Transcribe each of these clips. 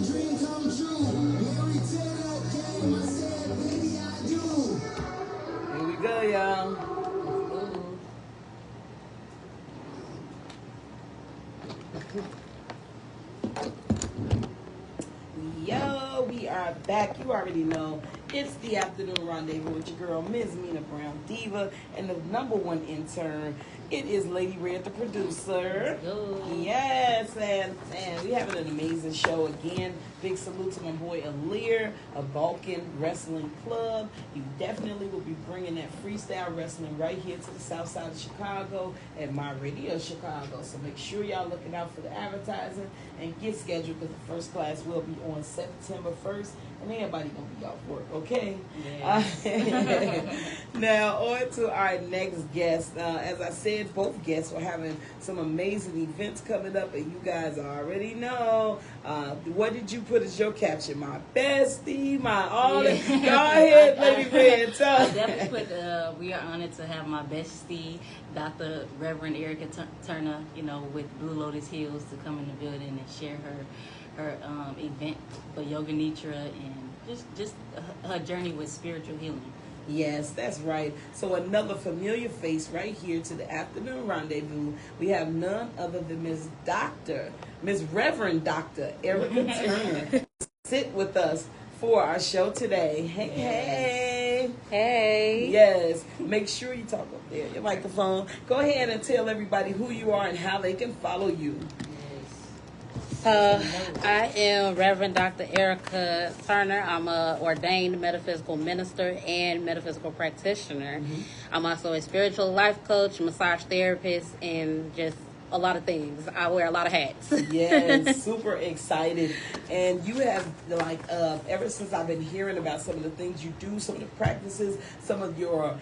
dream come true. Mary tell that game, I said, baby, I do. Here we go, y'all. Yo, we are back. You already know it's the afternoon rendezvous with your girl, Ms. Mina Brown Diva, and the number one intern. It is Lady Red, the producer. Yes, and we having an amazing show again. Big salute to my boy Alir, a Balkan Wrestling Club. You definitely will be bringing that freestyle wrestling right here to the south side of Chicago at My Radio Chicago. So make sure y'all looking out for the advertising and get scheduled because the first class will be on September 1st. And everybody gonna be off work, okay? Yeah. Now on to our next guest. As I said, both guests are having some amazing events coming up, and you guys already know. What did you put as your caption? My bestie, my all. Yeah. Go ahead, Lady Red. I definitely put. We are honored to have my bestie, Dr. Reverend Erica Turner, with Blue Lotus Hills, to come in the building and share her event for Yoga Nidra and just her journey with spiritual healing. Yes, that's right. So another familiar face right here to the afternoon rendezvous. We have none other than Miss Reverend Dr. Erica Turner. Sit with us for our show today. Hey. Yes. Make sure you talk up there, your microphone. Go ahead and tell everybody who you are and how they can follow you. I am Reverend Dr. Erica Turner. I'm an ordained metaphysical minister and metaphysical practitioner. Mm-hmm. I'm also a spiritual life coach, massage therapist, and just a lot of things. I wear a lot of hats. Yes, super excited. And you have, ever since I've been hearing about some of the things you do, some of the practices, some of your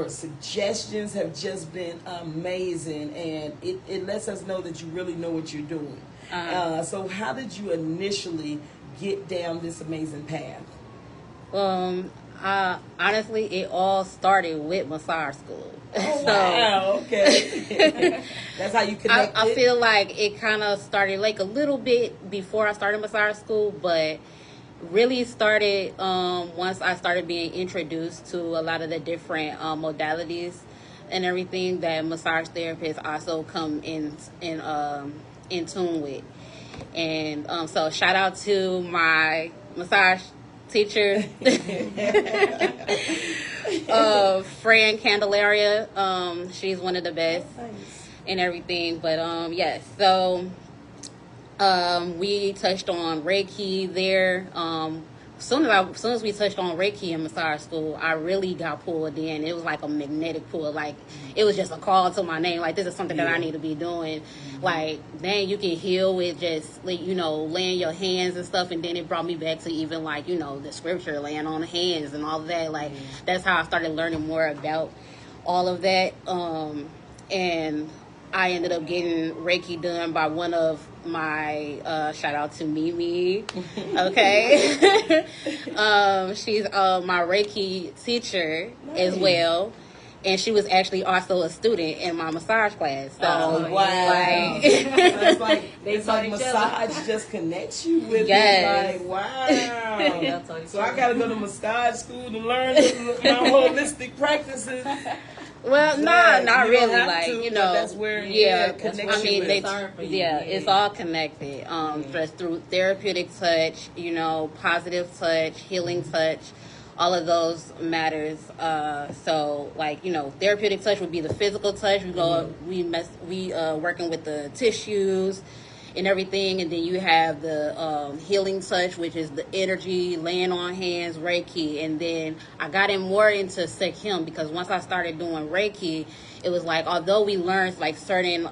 suggestions have just been amazing. And it lets us know that you really know what you're doing. So how did you initially get down this amazing path? Honestly, it all started with massage school. Oh, wow, okay. That's how you connected? I feel like it kind of started like a little bit before I started massage school, but really started once I started being introduced to a lot of the different modalities and everything that massage therapists also come in tune with. And so shout out to my massage teacher, Fran Candelaria. She's one of the best and everything. But yes, so we touched on Reiki there. As soon as we touched on Reiki in massage school, I really got pulled in. It was like a magnetic pull. Like, it was just a call to my name. Like, this is something that I need to be doing. Mm-hmm. Like, then you can heal with just, laying your hands and stuff. And then it brought me back to even, the scripture, laying on the hands and all of that. Like, that's how I started learning more about all of that. And I ended up getting Reiki done by one of my, shout out to Mimi, okay? She's my Reiki teacher as well. And she was actually also a student in my massage class. So, wow. It's like massage just connects you with it. Like, wow. So I got to go to massage school to learn my holistic practices. Well, not really. That's where connection. I mean, it's all connected. Just through therapeutic touch, positive touch, healing touch, all of those matters. So, therapeutic touch would be the physical touch. We working with the tissues and everything, and then you have the healing touch, which is the energy, laying on hands, Reiki. And then I got more into Sekhem, because once I started doing Reiki, it was although we learned certain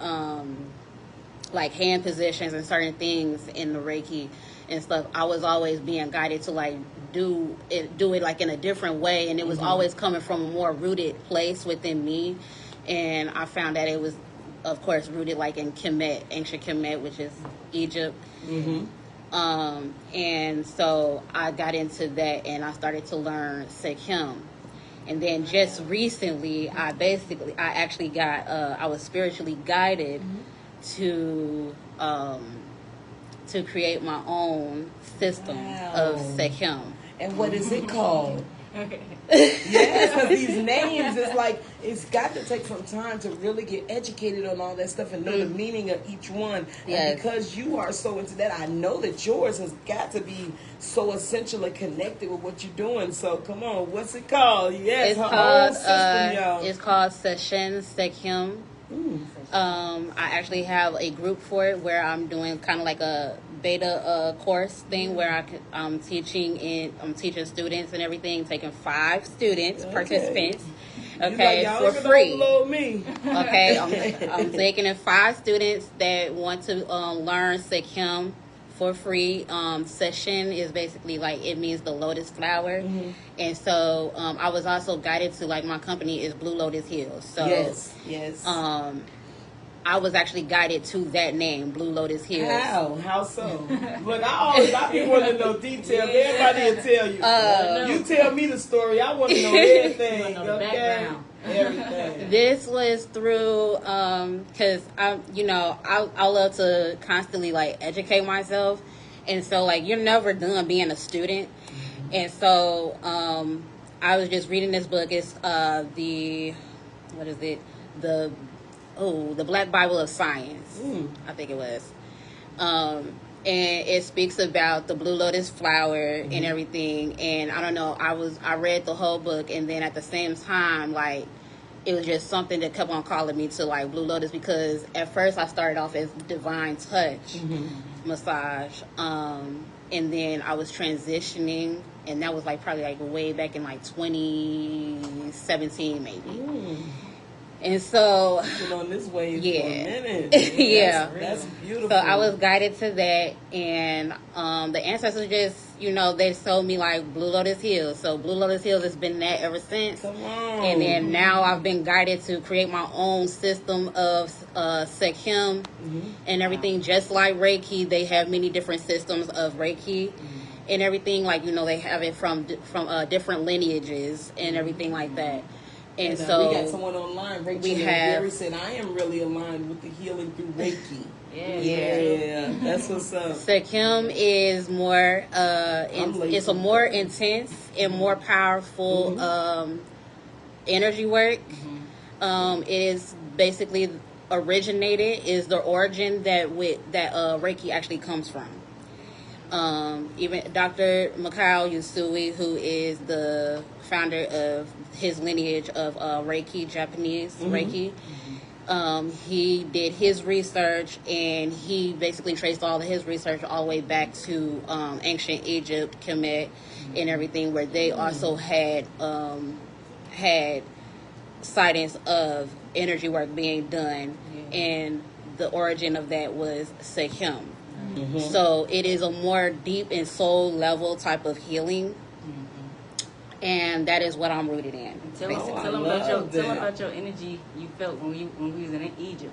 hand positions and certain things in the Reiki and stuff, I was always being guided to do it in a different way, and it was always coming from a more rooted place within me. And I found that it was, of course, rooted in Kemet, ancient Kemet, which is Egypt. And so I got into that, and I started to learn Sekhem. And then just recently, I actually got, I was spiritually guided to to create my own system of Sekhem. And what is it called? Yes, because these names, it's like, it's got to take some time to really get educated on all that stuff and know the meaning of each one. Yes. And because you are so into that, I know that yours has got to be so essentially connected with what you're doing. So come on, what's it called? Yes, It's her called own system, y'all. it's called Session Sekhem. I actually have a group for it where I'm doing kind of like a beta course thing where I'm teaching students and everything, taking 5 students, participants, okay, y'all for free. overload me. Okay, I'm taking in 5 students that want to learn Sekhem for free. Session is basically like, it means the lotus flower. And so I was also guided to, like, my company is Blue Lotus Hills. So yes. I was actually guided to that name, Blue Lotus Hills. How so? Look, I be wanting to know details. Everybody will tell you. You tell me the story. I want to know everything. You know the background. Everything. This was through, cause I love to constantly like educate myself, and so like you're never done being a student, and so I was just reading this book. It's the Black Bible of Science, I think it was, and it speaks about the blue lotus flower and everything. And I don't know, I read the whole book, and then at the same time, like, it was just something that kept on calling me to like Blue Lotus, because at first I started off as Divine Touch massage, and then I was transitioning, and that was like probably like way back in like 2017 maybe. And so, been on this wave yeah. for a minute. Yeah. That's beautiful. So I was guided to that, and the ancestors just, they told me like Blue Lotus Hills. So Blue Lotus Hills has been that ever since. Come on. And then now I've been guided to create my own system of Sekhem and everything. Just like Reiki, they have many different systems of Reiki and everything. Like, they have it from different lineages and everything like that. And so we got someone online, Rachel Gary said, I am really aligned with the healing through Reiki. Yeah, that's what's up. Sekhem is more, it's a more intense and more powerful energy work. It is basically is the origin that Reiki actually comes from. Even Dr. Mikhail Usui, who is the founder of his lineage of Reiki, Japanese Reiki, he did his research, and he basically traced all of his research all the way back to ancient Egypt, Kemet, and everything, where they also had sightings of energy work being done, and the origin of that was Sekhem. So it is a more deep and soul level type of healing, and that is what I'm rooted in. Tell them about your energy you felt when we was in Egypt.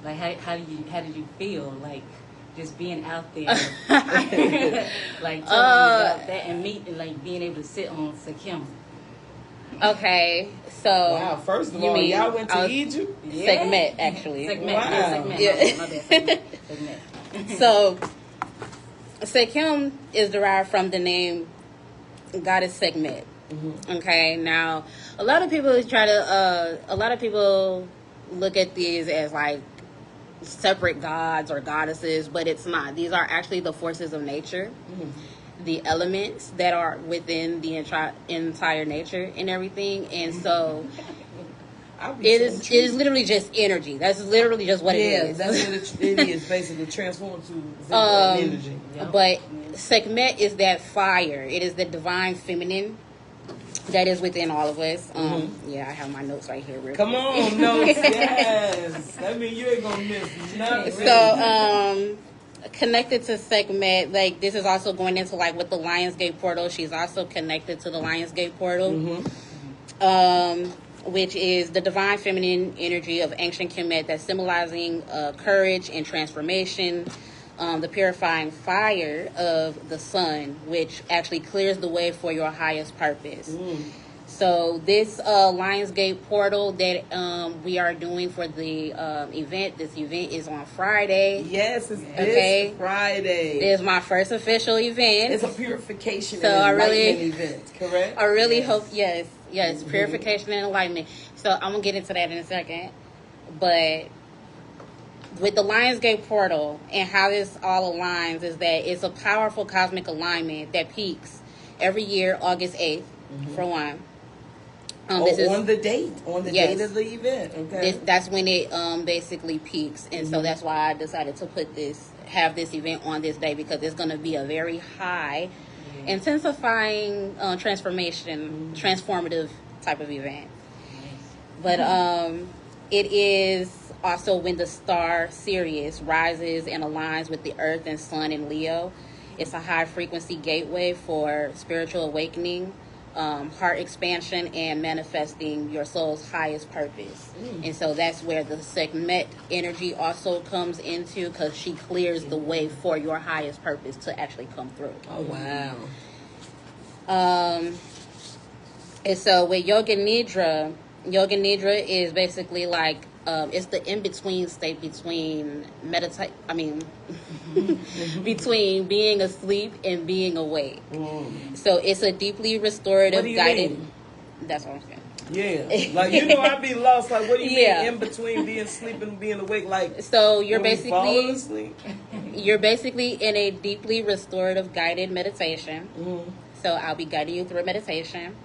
Like how did you feel like just being out there, like telling me about that and being able to sit on Sekhem. Okay, so wow. First of all, y'all went to Egypt? Segment, actually. Segment. Wow. Yeah. My bad. Segment. So, Sekhem is derived from the name Goddess Segmet. Okay, now a lot of people look at these as like separate gods or goddesses, but it's not. These are actually the forces of nature, the elements that are within the entire nature and everything, and so. It is literally just energy. That's literally just what it is. That's what it is, basically transformed to energy. But Sekhmet is that fire. It is the divine feminine that is within all of us. Yeah, I have my notes right here. Come on, notes. Yes. That means you ain't gonna miss nothing. So, connected to Sekhmet, like this is also going into like with the Lionsgate portal. She's also connected to the Lionsgate portal. Which is the divine feminine energy of ancient Kemet that's symbolizing courage and transformation, the purifying fire of the sun, which actually clears the way for your highest purpose. So So this Lionsgate portal that we are doing for the event, this event is on Friday. Yes, it's this Friday. It is my first official event. It's a purification So and enlightenment event, correct? I really hope, yes, purification and enlightenment. So I'm going to get into that in a second. But with the Lionsgate portal and how this all aligns is that it's a powerful cosmic alignment that peaks every year, August 8th, for one. This is on the date of the event. Okay, that's when it basically peaks, and so that's why I decided to have this event on this day, because it's going to be a very high, intensifying, transformative type of event. But it is also when the star Sirius rises and aligns with the Earth and Sun in Leo. It's a high frequency gateway for spiritual awakening, heart expansion, and manifesting your soul's highest purpose. And so that's where the Sekhmet energy also comes into, because she clears the way for your highest purpose to actually come through. Oh, wow. And so with Yoga Nidra is basically like, it's the in-between state between between being asleep and being awake. So it's a deeply restorative, guided. Mean? That's what I'm saying. Yeah, like I'd be lost. Like, what do you mean in between being asleep and being awake? Like, so you're basically in a deeply restorative guided meditation. So I'll be guiding you through a meditation.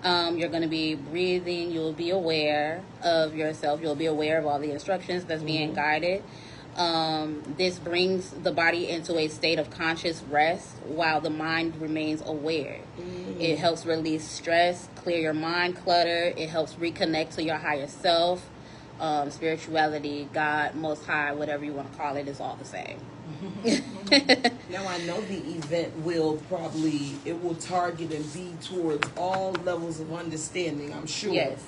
You're going to be breathing. You'll be aware of yourself. You'll be aware of all the instructions that's being guided. This brings the body into a state of conscious rest while the mind remains aware. It helps release stress, clear your mind clutter. It helps reconnect to your higher self. Spirituality, God, Most High, whatever you want to call it, is all the same. Now I know the event will target and be towards all levels of understanding, I'm sure. Yes.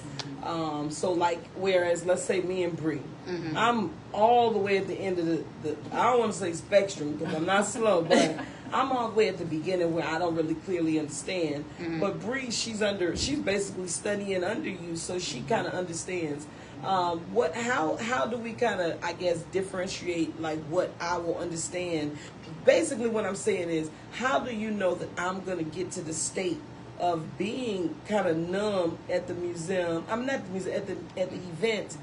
So like, whereas let's say me and Bree, I'm all the way at the end of the I don't want to say spectrum because I'm not slow, but I'm all the way at the beginning where I don't really clearly understand. But Bree, she's basically studying under you, so she kind of understands. How do we kind of, I guess, differentiate like what I will understand? Basically what I'm saying is, how do you know that I'm going to get to the state of being kind of numb at the museum? I'm not the museum, at the event,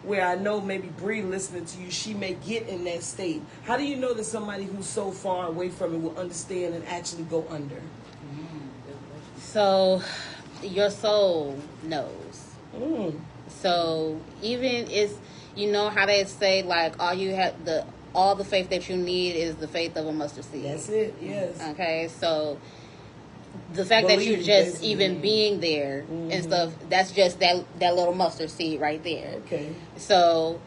where I know maybe Bree listening to you, she may get in that state. How do you know that somebody who's so far away from it will understand and actually go under? So your soul knows. So even how they say, like, all the faith that you need is the faith of a mustard seed. That's it. Yes. Okay. So the fact that you just even being there and stuff, that's just that little mustard seed right there. Okay. So,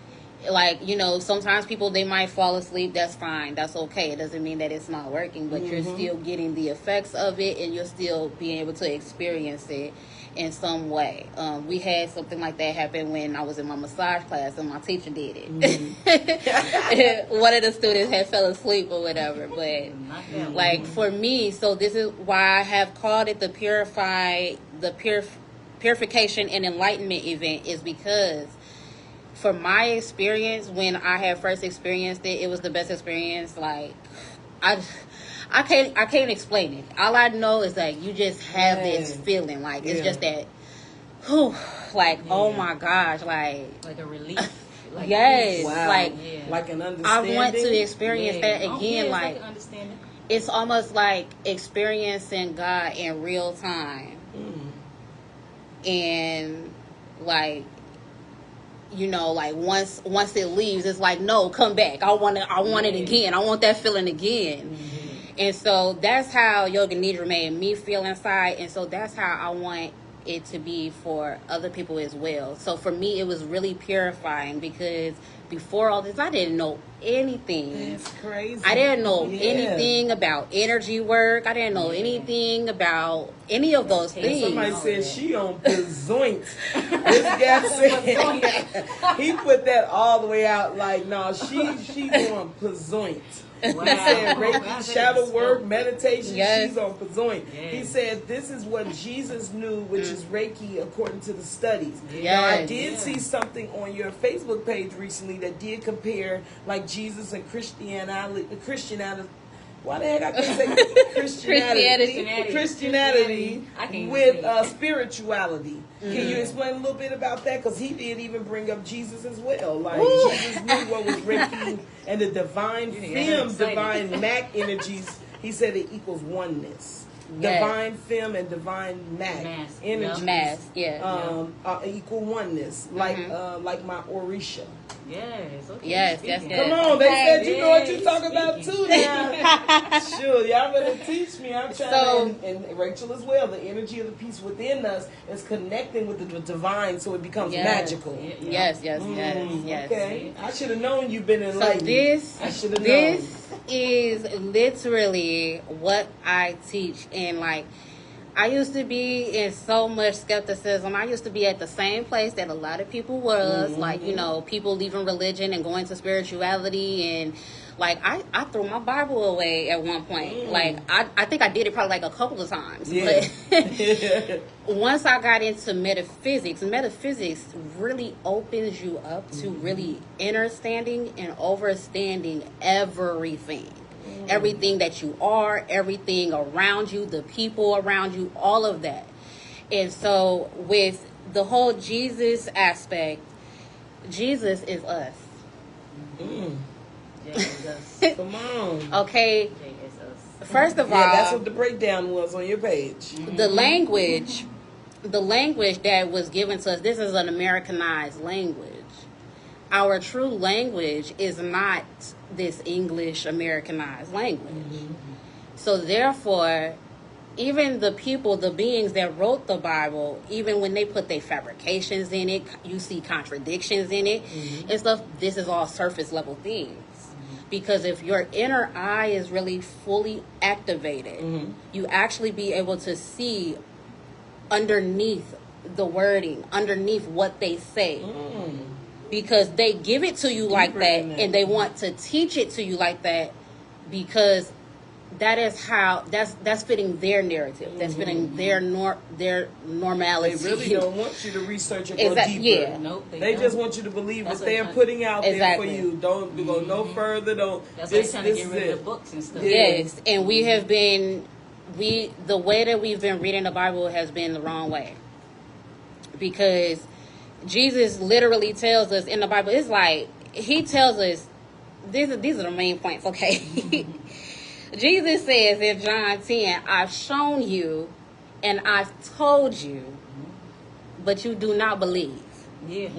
like, sometimes people, they might fall asleep. That's fine. That's okay. It doesn't mean that it's not working, but you're still getting the effects of it, and you're still being able to experience it in some way. We had something like that happen when I was in my massage class and my teacher did it. One of the students had fell asleep or whatever, but like for me, so this is why I have called it the purification and enlightenment event, is because for my experience, when I had first experienced it, it was the best experience. Like, I can't explain it. All I know is that you just have this feeling, like it's just that, oh my gosh, like a relief. Like, yes, wow. Like an understanding. I want to experience that again. Like understanding. It's almost like experiencing God in real time, and like, like once it leaves, it's like, no, come back. I want it again. I want that feeling again. And so that's how Yoga Nidra made me feel inside. And so that's how I want it to be for other people as well. So for me, it was really purifying, because before all this, I didn't know anything. That's crazy. I didn't know Yeah. anything about energy work. I didn't know anything about any of those things. Somebody said she on Bazoint. This guy said he put that all the way out. Like, no, she's on Bazoint. Wow. He said Wow, Reiki, shadow work, meditation. Yes. She's on Bazoint. Yes. He said this is what Jesus knew, which is Reiki, according to the studies. Yes. Now, I did see something on your Facebook page recently that did compare like Jesus and Christianity. Why the heck I can't say Christianity I can't with say it. spirituality. Can you explain a little bit about that? Because he did even bring up Jesus as well. Like Ooh. Jesus knew what was Reiki and the divine film, divine Mac energies. He said it equals oneness. Yes. Divine film and divine Mac Mass. energies. Mass, yeah. Equal oneness, like my Orisha. Yes. Okay. Yes, Speaking. yes, Come on, they Okay. said you know what you're talking about too now. Sure, y'all better teach me. I'm trying to, and Rachel as well. The energy of the peace within us is connecting with the divine, so it becomes Yes. magical. Yes. Okay, I should have known you've been So enlightened. I should have known. this is literally what I teach, and like I used to be in so much skepticism. I used to be at the same place that a lot of people was, like, you know, people leaving religion and going to spirituality, and like I threw my Bible away at one point. Like I think I did it probably like a couple of times. Yeah. But once I got into metaphysics really opens you up to really understanding and overstanding everything. Everything that you are, everything around you, the people around you, all of that. And so with the whole Jesus aspect, Jesus is us. Come on. Okay, first of all, Yeah, that's what the breakdown was on your page. the language that was given to us, this is an Americanized language. Our true language is not this English Americanized language. So therefore, even the people, the beings that wrote the Bible, even when they put their fabrications in it, you see contradictions in it and stuff. This is all surface level things. Because if your inner eye is really fully activated, you actually be able to see underneath the wording, underneath what they say. Because they give it to you like that, and they want to teach it to you like that, because that is how that's fitting their narrative. That's fitting their normality. They really don't want you to research and go Exactly, deeper. yeah. Nope, They just want you to believe That's what they're what- putting out there Exactly. for you. Don't go no further. Don't. That's why This, they're trying to this get is rid it. of the books and stuff. Yeah. Yes, and we have been the way that we've been reading the Bible has been the wrong way. Because Jesus literally tells us in the Bible, it's like he tells us these are the main points, okay? Jesus says in John 10, I've shown you and I've told you, but you do not believe. Yeah.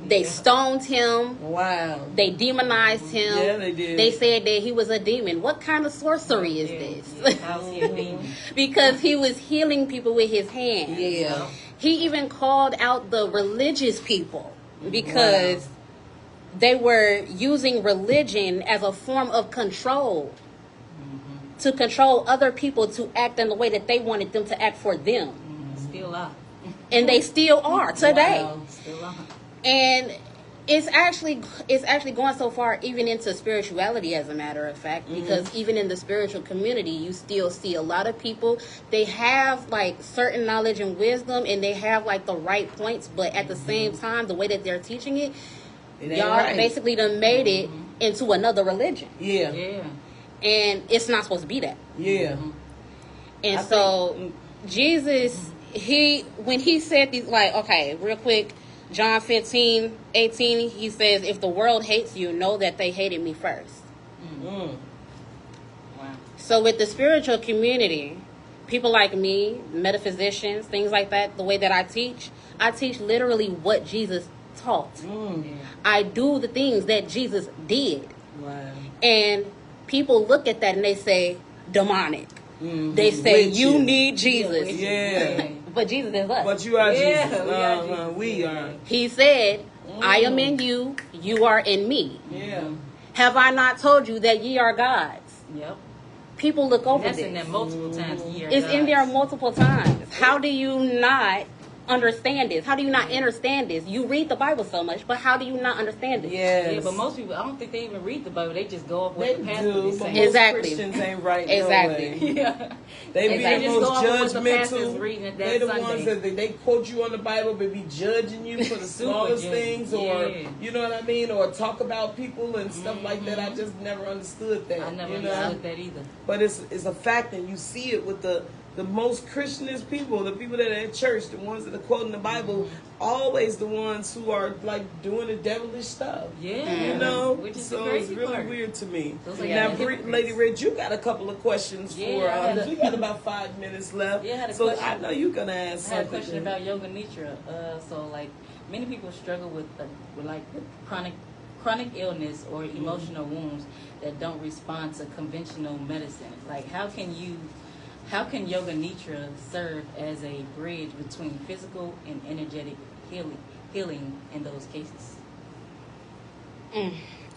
They stoned him. Wow. They demonized him. Yeah, they did. They said that he was a demon. What kind of sorcery is this? How's he a demon? Because he was healing people with his hands. Yeah. He even called out the religious people because they were using religion as a form of control to control other people to act in the way that they wanted them to act for them. Still out. And they still are today. Wow. Still out. And it's actually going so far even into spirituality, as a matter of fact, because even in the spiritual community, you still see a lot of people, they have like certain knowledge and wisdom, and they have like the right points, but at the same time, the way that they're teaching it, It ain't y'all right. basically done made it into another religion, Yeah. Yeah. and it's not supposed to be that. Yeah. And I so think- Jesus, when he said these, like, okay, real quick, John 15:18, he says, if the world hates you, know that they hated me first. Mm. Wow. So with the spiritual community, people like me, metaphysicians, things like that, the way that I teach literally what Jesus taught. I do the things that Jesus did. Wow. And people look at that and they say, demonic. They say, Witches. you need Jesus. Yeah. But Jesus is us. But you are Yeah, Jesus. we are Jesus. We are. He said, I am in you, you are in me. Yeah. Have I not told you that ye are gods? Yep. People look over That's this. in there multiple times. It's in there multiple times. How do you not understand this? How do you not understand this? You read the Bible so much, but how do you not understand this? Yes. Yeah, but most people, I don't think they even read the Bible. They just go off what They the pastor do, is but saying. most Exactly. Christians ain't right. Exactly. No way. Yeah. They be Exactly. the Just go most off of what the pastor's judgmental. reading that They the Sunday. ones that they quote you on the Bible, but be judging you for the Super smallest judging. things, or Yeah. you know what I mean, or talk about people and stuff like that. I just never understood that. I never you know? understood that either. But it's a fact, and you see it with the most Christianist people, the people that are at church, the ones that are quoting the Bible, always the ones who are like doing the devilish stuff. Yeah. You know, Which is so the it's crazy really part. weird to me. Those are Now, the hypocrites. Lady Red, you got a couple of questions Yeah, for I had us. a- We got about 5 minutes left. Yeah, I had a so question. I know you're gonna ask I had a something. question about yoga nidra. So like many people struggle with chronic illness or emotional wounds that don't respond to conventional medicine. Like how can yoga nidra serve as a bridge between physical and energetic healing in those cases?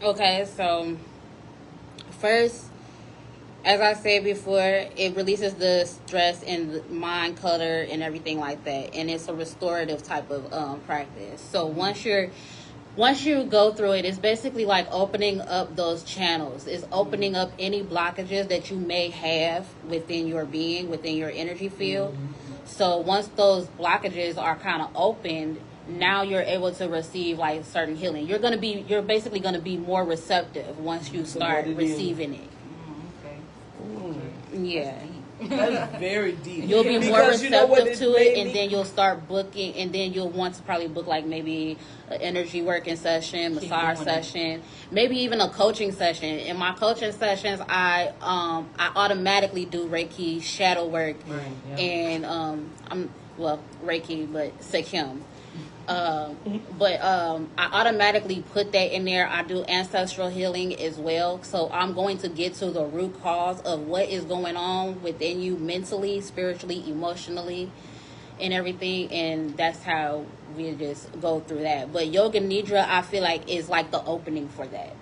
Okay, so first, as I said before, it releases the stress and the mind clutter and everything like that, and it's a restorative type of practice. So once you go through it, it's basically like opening up those channels. It's opening up any blockages that you may have within your being, within your energy field. So once those blockages are kind of opened, now you're able to receive like certain healing. You're basically gonna be more receptive once you start what it is. receiving it. Okay. Yeah. That's very deep. You'll be more Because you know what receptive to made it, and me- then you'll start booking, and then you'll want to probably book like maybe an energy working session, Keep massage doing it. session, maybe even a coaching session. In my coaching sessions, I automatically do Reiki shadow work, Right, yeah. and I'm Reiki, but Sekim. But I automatically put that in there. I do ancestral healing as well. So I'm going to get to the root cause of what is going on within you mentally, spiritually, emotionally, and everything. And that's how we just go through that. But Yoga Nidra, I feel like, is like the opening for that.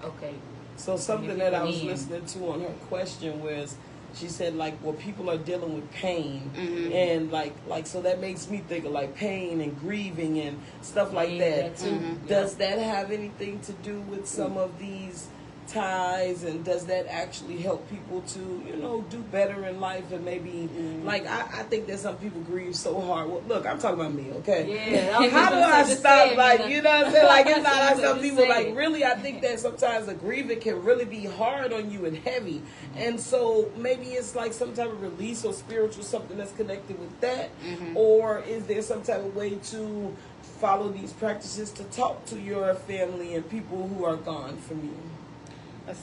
Okay. So something Maybe that I was me. listening to on her question was, she said like, well, people are dealing with pain, Mm-hmm. and like so that makes me think of like pain and grieving and stuff like Yeah, that. that too. Mhm. Does that have anything to do with some of these ties, and does that actually help people to do better in life? And maybe like I think that some people grieve so hard. Well, look, I'm talking about me, okay? Yeah, I was How do gonna I say the stop? same, Like, you know? you know what I'm saying? Like, it's not like Just some people like saying. really. I think that sometimes the grieving can really be hard on you and heavy, and so maybe it's like some type of release or spiritual something that's connected with that, or is there some type of way to follow these practices to talk to your family and people who are gone from you?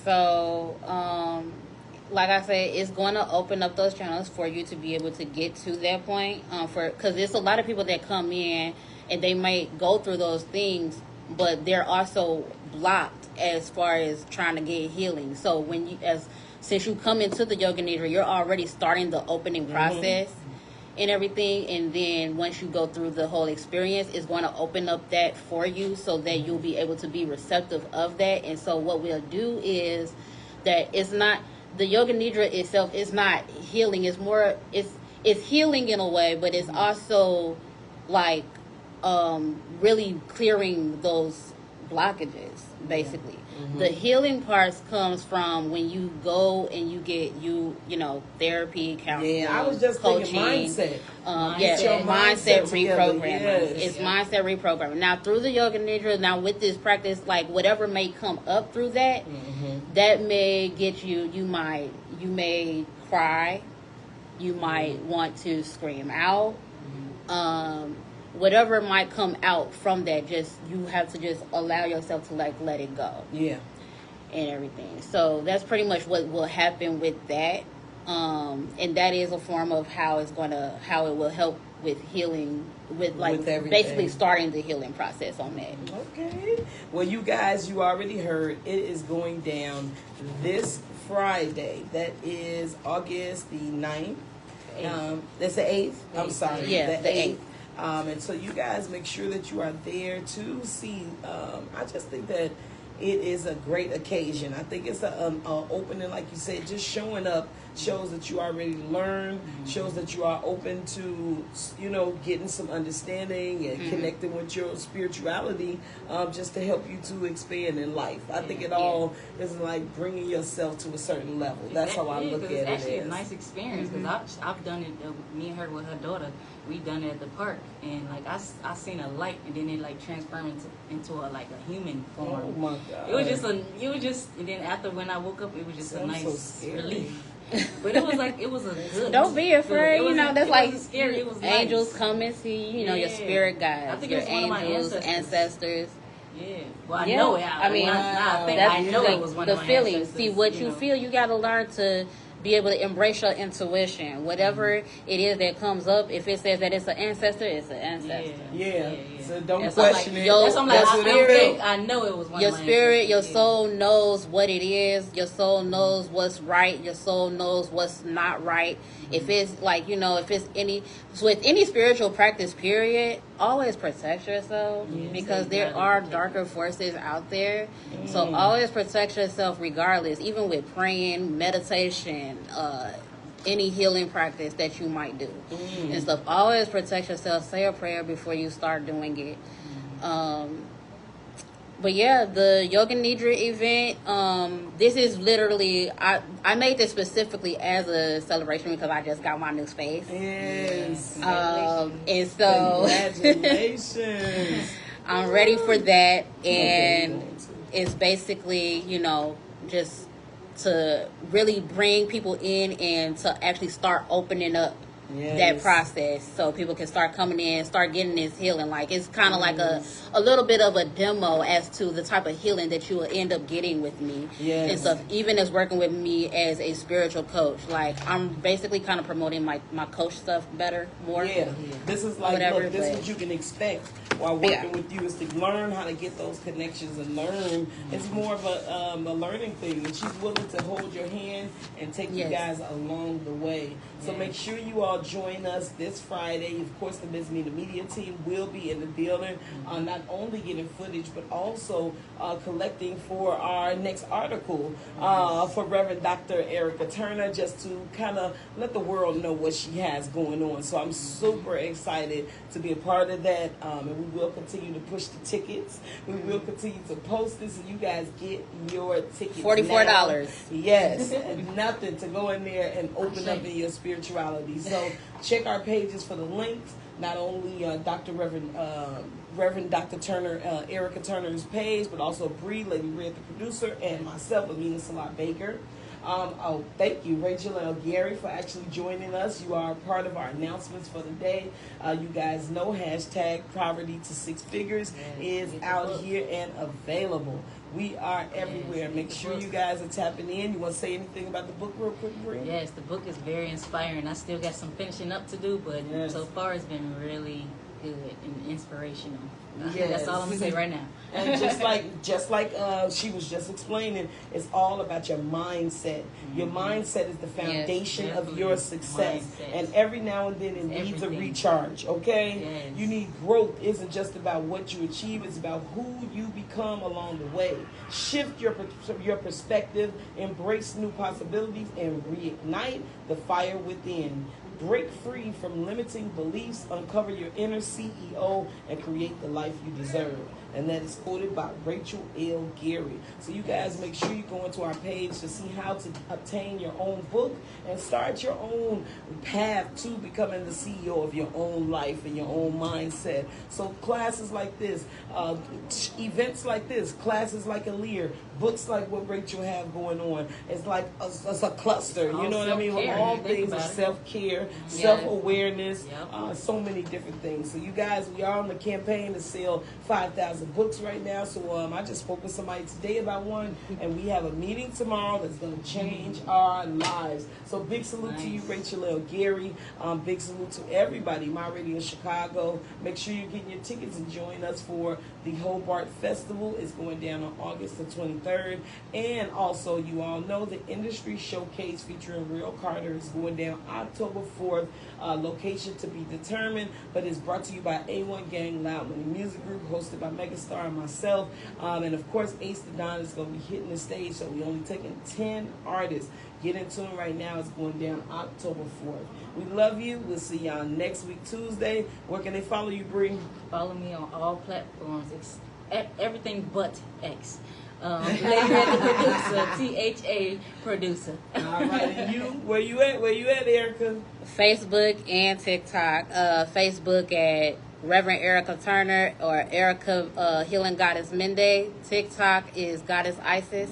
So, like I said, it's going to open up those channels for you to be able to get to that point. Because there's a lot of people that come in and they might go through those things, but they're also blocked as far as trying to get healing. So since you come into the Yoga Nidra, you're already starting the opening process and everything, and then once you go through the whole experience, it's going to open up that for you so that you'll be able to be receptive of that. And so what we'll do is that it's not the Yoga Nidra itself is not healing. It's more it's healing in a way, but it's also like really clearing those blockages basically. The healing parts comes from when you go and you get therapy, counseling, Yeah, I was just coaching, thinking mindset. Yes, Your mindset together, reprogramming. yes. It's mindset reprogramming. Now, through the Yoga Nidra, now with this practice, like whatever may come up through that, that may get you. You may cry. You might want to scream out. Whatever might come out from that, you have to just allow yourself to like let it go. Yeah. And everything. So that's pretty much what will happen with that. And that is a form of how it will help with healing, with everything. basically starting the healing process on that. Okay. Well, you guys, you already heard it is going down this Friday. That is August the 9th. That's the 8th. I'm sorry. Yeah, the 8th. And so you guys make sure that you are there to see. I just think that it is a great occasion. I think it's a opening, like you said, just showing up shows that you already learned, shows that you are open to, getting some understanding and connecting with your spirituality, just to help you to expand in life. I think it all is like bringing yourself to a certain level. That's how I look at it. It's actually a nice experience because I've done it. Me and her with her daughter, we done it at the park, and like I seen a light, and then it like transformed into a human form. Oh my God! It was just, and then after when I woke up, it was just a nice relief. But it was a good. Don't be afraid. That's like scary. It was angels nice. come and see. Your spirit guides, I think your it was one of my angels, ancestors. Yeah. Well, I know it. I mean, I know it was one of my feeling. ancestors. See, what you feel, you got to learn to be able to embrace your intuition. Whatever it is that comes up, if it says that it's an ancestor, it's an ancestor. Yeah. So don't That's question it. That's I'm That's what it feels. I know it was one your of my spirit, your ancestors. soul knows what it is. Your soul knows what's right. Your soul knows what's not right. If it's if it's with any spiritual practice, period, always protect yourself because there are darker forces out there. So always protect yourself regardless, even with praying, meditation, any healing practice that you might do and stuff. Always protect yourself. Say a prayer before you start doing it. But yeah, the Yoga Nidra event, this is literally, I made this specifically as a celebration because I just got my new space. Yes. And so Congratulations. I'm ready for that. And it's basically, just to really bring people in and to actually start opening up that process so people can start coming in, start getting this healing. Like it's kind of like a little bit of a demo as to the type of healing that you will end up getting with me and stuff, even as working with me as a spiritual coach. Like I'm basically kind of promoting my coach stuff more. This is like this is what you can expect while working with you, is to learn how to get those connections and learn. It's more of a learning thing, and she's willing to hold your hand and take you guys along the way. So make sure you all join us this Friday. Of course, the Ms. Mina Media team will be in the building, not only getting footage, but also collecting for our next article for Reverend Dr. Erica Turner, just to kind of let the world know what she has going on. So I'm super excited to be a part of that, and we will continue to push the tickets. We will continue to post this, and you guys get your tickets $44. Yes, nothing to go in there and open up in your spirituality. So check our pages for the links. Not only Reverend Dr. Turner, Erica Turner's page, but also Bree, Lady Red, the producer, and myself, Amina Salah Baker. Thank you, Rachel L. Gary, for actually joining us. You are part of our announcements for the day. You guys know hashtag Poverty to Six Figures is out here and available. We are everywhere. Make sure you guys are tapping in. You want to say anything about the book real quick, Bree? Yes, the book is very inspiring. I still got some finishing up to do, but so far it's been really good and inspirational. That's all I'm gonna say right now. And just like she was just explaining, it's all about your mindset. Your mindset is the foundation of your success. And every now and then it needs a recharge, okay? You need growth. It isn't just about what you achieve, it's about who you become along the way. Shift your perspective, embrace new possibilities, and reignite the fire within. Break free from limiting beliefs, uncover your inner CEO, and create the life you deserve. And that is quoted by Rachel L. Gary. So you guys make sure you go into our page to see how to obtain your own book and start your own path to becoming the CEO of your own life and your own mindset. So classes like this, events like this, classes like Aaliyah, books like what Rachel have going on, it's like it's a cluster. You know what I mean? With all things of self-care, self-awareness, so many different things. So you guys, we are on the campaign to sell 5,000 books right now. So I just spoke with somebody today about one, and we have a meeting tomorrow that's going to change our lives. So big salute to you, Rachel L. Gary. Big salute to everybody. My Radio Chicago. Make sure you're getting your tickets and join us for the Hobart Festival. It's going down on August the 23rd. 3rd. And also, you all know the Industry Showcase featuring Real Carter is going down October 4th. Location to be determined, but it's brought to you by A1 Gang Loud Money Music Group, hosted by Megastar and myself. And of course, Ace the Don is going to be hitting the stage, so we're only taking 10 artists. Get into it right now. It's going down October 4th. We love you. We'll see y'all next week, Tuesday. Where can they follow you, Bree? Follow me on all platforms. It's everything but X. Lady Red the producer, THA producer. All right, and you? Where you at? Where you at, Erica? Facebook and TikTok. Facebook at Reverend Erica Turner or Erica Healing Goddess Mende. TikTok is Goddess Isis.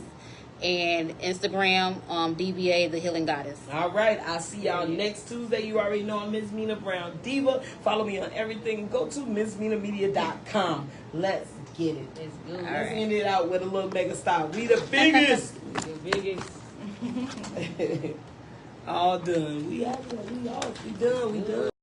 And Instagram, DBA, the Healing Goddess. All right, I'll see y'all next Tuesday. You already know I'm Ms. Mina Brown Diva. Follow me on everything. Go to MsMinaMedia.com. Let's get it. It's good. Let's end it out with a little mega style. We the biggest. The biggest. All done. We out there. We done.